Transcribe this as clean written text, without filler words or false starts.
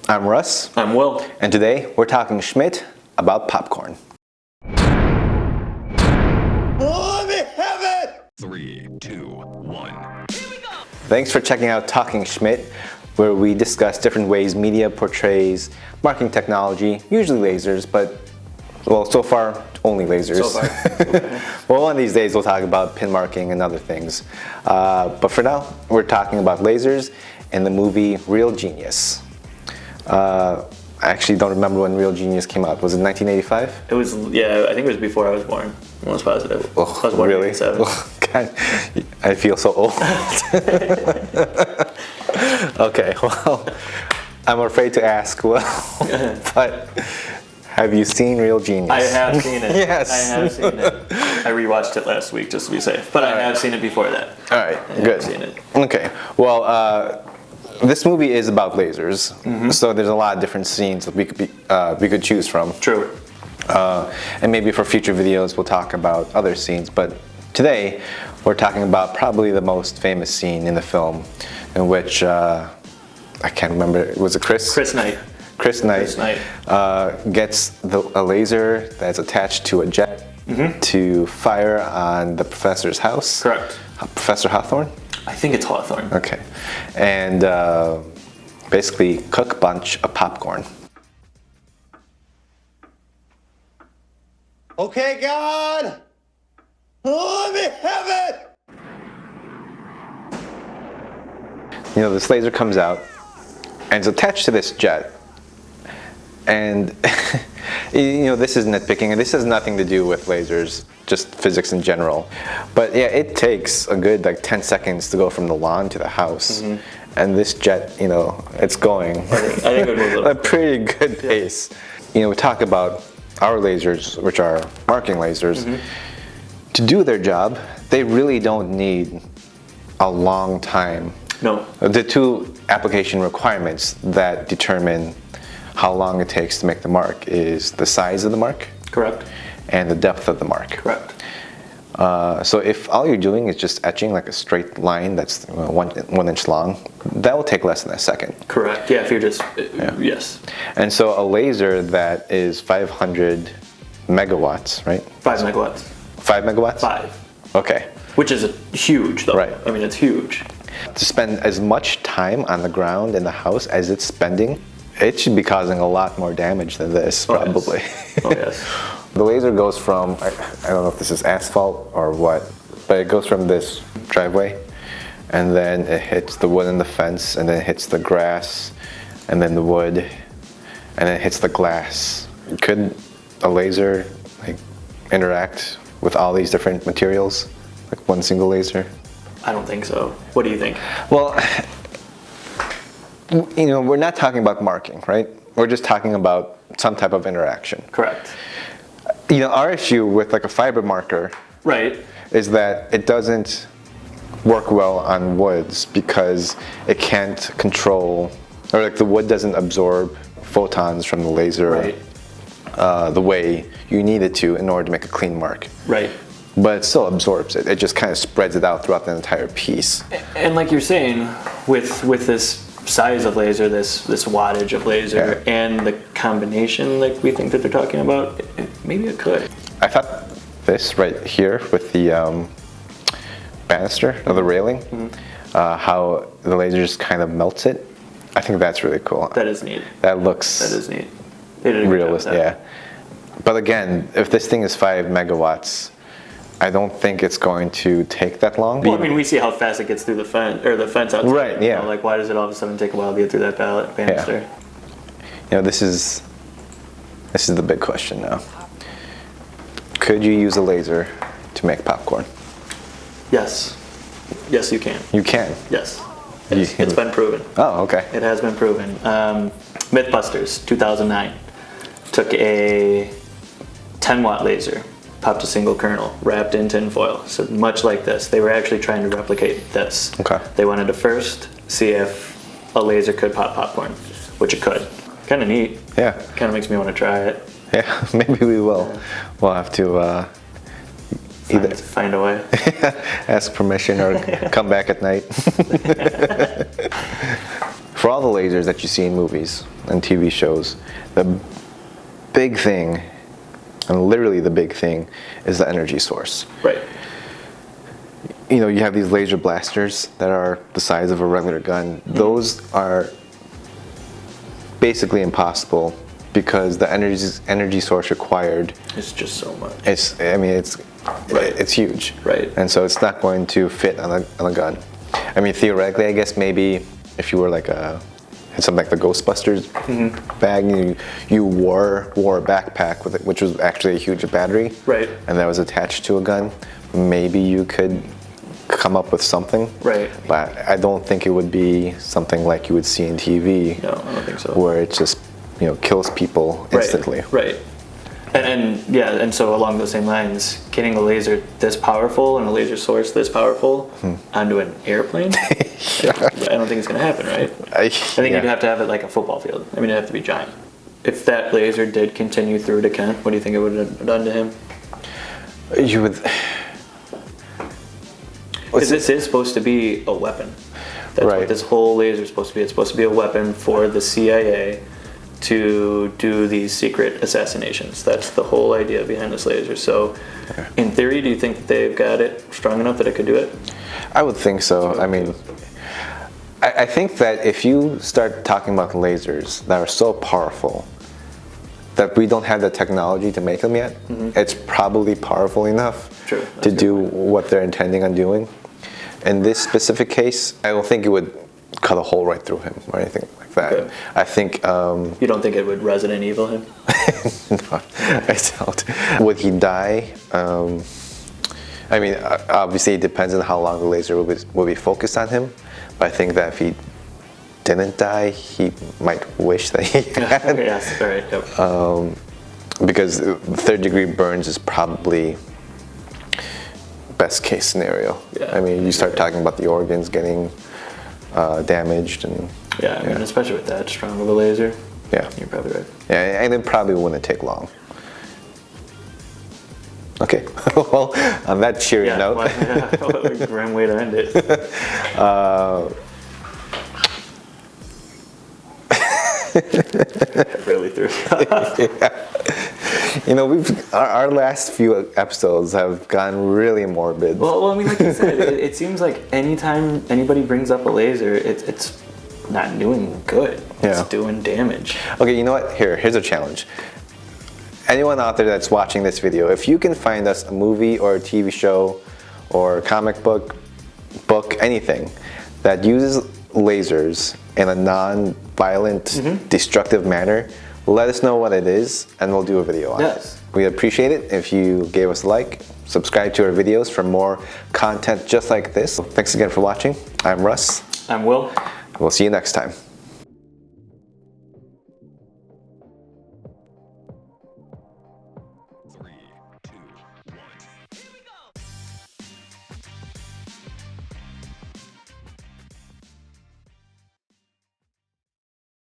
I'm Russ. I'm Will. And today we're talking SCHMIDT about popcorn. Let me have it! 3, 2, 1. Here we go! Thanks for checking out Talking SCHMIDT, where we discuss different ways media portrays marketing technology, usually lasers, but well, so far only lasers. So far. Well, one of these days we'll talk about pin marking and other things. But for now, we're talking about lasers in the movie Real Genius. I actually don't remember when Real Genius came out. Was it 1985? It was, yeah, I think it was before I was born. I'm almost positive. Oh, I was born really? in 87. God, I feel so old. Okay, well, I'm afraid to ask Will, but have you seen Real Genius? I have seen it. Yes. I have seen it. I rewatched it last week just to be safe. But I have seen it before that. All right, I good. have seen it. Okay, well, this movie is about lasers, so there's a lot of different scenes that we could choose from. True. And maybe for future videos we'll talk about other scenes, but today we're talking about probably the most famous scene in the film, in which I can't remember. Was it Chris? Chris Knight. Chris Knight gets a laser that's attached to a jet to fire on the professor's house. Correct. Professor Hawthorne? I think it's Hawthorne. Okay. And basically cook a bunch of popcorn. Okay, God! Let me have it! You know, this laser comes out and it's attached to this jet. And you know, this is nitpicking, and this has nothing to do with lasers, just physics in general. But yeah, it takes a good like 10 seconds to go from the lawn to the house. And this jet, you know, it's going I think it would move a pretty good pace. You know, we talk about our lasers, which are marking lasers. To do their job, they really don't need a long time. No. The two application requirements that determine how long it takes to make the mark is the size of the mark. Correct. And the depth of the mark. Correct. So if all you're doing is just etching like a straight line that's 1 inch long, that will take less than a second. Correct. Yeah, if you're just, yes. And so a laser that is 500 megawatts, right? 5 megawatts. 5 megawatts? 5. Okay. Which is huge, though. Right. I mean, it's huge. To spend as much time on the ground in the house as it's spending, it should be causing a lot more damage than this, probably. Oh, yes. The laser goes from, I don't know if this is asphalt or what, but it goes from this driveway, and then it hits the wood and the fence, and then it hits the grass, and then the wood, and then it hits the glass. Could a laser like interact with all these different materials, like one single laser? I don't think so. What do you think? Well, you know, we're not talking about marking, right? We're just talking about some type of interaction. Correct. You know, our issue with like a fiber marker is that it doesn't work well on woods because it can't control, or like the wood doesn't absorb photons from the laser the way you need it to in order to make a clean mark. Right. But it still absorbs it. It just kind of spreads it out throughout the entire piece. And like you're saying, with this size of laser, this wattage of laser, and the combination like we think that they're talking about, maybe it could. I thought this right here with the banister or the railing, how the laser just kind of melts it. I think that's really cool. That is neat. That looks That is neat. They did a good job with realistic, that. yeah. But again, if this thing is 5 megawatts, I don't think it's going to take that long. Well, I mean, we see how fast it gets through the fence outside. Right, yeah. You know, like, why does it all of a sudden take a while to get through that banister? You know, this is the big question now. Could you use a laser to make popcorn? Yes. Yes, you can. You can. Yes. It's been proven. Oh, okay. It has been proven. Mythbusters, 2009, took a 10-watt laser, popped a single kernel, wrapped in tin foil. So much like this, they were actually trying to replicate this. Okay. They wanted to first see if a laser could pop popcorn, which it could. Kind of neat. Yeah. Kind of makes me want to try it. Yeah, maybe we will. Yeah. We'll have to either find a way. ask permission or come back at night. For all the lasers that you see in movies, and TV shows, the big thing, and literally the big thing, is the energy source. Right. You know, you have these laser blasters that are the size of a regular gun. Those are basically impossible because the energy source required, It's just so much. it's huge. Right. And so it's not going to fit on a gun. I mean, theoretically, I guess maybe if you were like something like the Ghostbusters bag, you wore a backpack with it, which was actually a huge battery. Right. And that was attached to a gun, maybe you could come up with something. Right. But I don't think it would be something like you would see in TV. No, I don't think so. Where it just, kills people instantly. Right. And so along those same lines, getting a laser this powerful and a laser source this powerful onto an airplane, I don't think it's going to happen, right? I think you'd have to have it like a football field. I mean, it'd have to be giant. If that laser did continue through to Kent, what do you think it would have done to him? You would. Because this is supposed to be a weapon. That's what this whole laser is supposed to be. It's supposed to be a weapon for the CIA to do these secret assassinations. That's the whole idea behind this laser. So, in theory, do you think that they've got it strong enough that it could do it? I would think so. I mean, I think that if you start talking about lasers that are so powerful that we don't have the technology to make them yet, it's probably powerful enough to do what they're intending on doing. In this specific case, I don't think it would cut a hole right through him or anything like that. Okay. I think... you don't think it would Resident Evil him? No, I don't. Would he die? I mean, obviously it depends on how long the laser will be focused on him, but I think that if he didn't die, he might wish that he had. Yes, all right. Yep. Because third-degree burns is probably best case scenario. Yeah, I mean, you start talking about the organs getting damaged, and I mean, especially with that strong of a laser. Yeah, you're probably right. Yeah, and it probably wouldn't take long. Okay, well, on that cheery note. What a grim way to end it. Really threw You know, our last few episodes have gone really morbid. Well, I mean, like you said, it seems like anytime anybody brings up a laser, it's not doing good. It's doing damage. Okay, you know what? Here's a challenge. Anyone out there that's watching this video, if you can find us a movie or a TV show or comic book, anything that uses lasers in a non-violent, destructive manner, let us know what it is and we'll do a video on it. We appreciate it if you gave us a like, subscribe to our videos for more content just like this. Thanks again for watching. I'm Russ. I'm Will. We'll see you next time.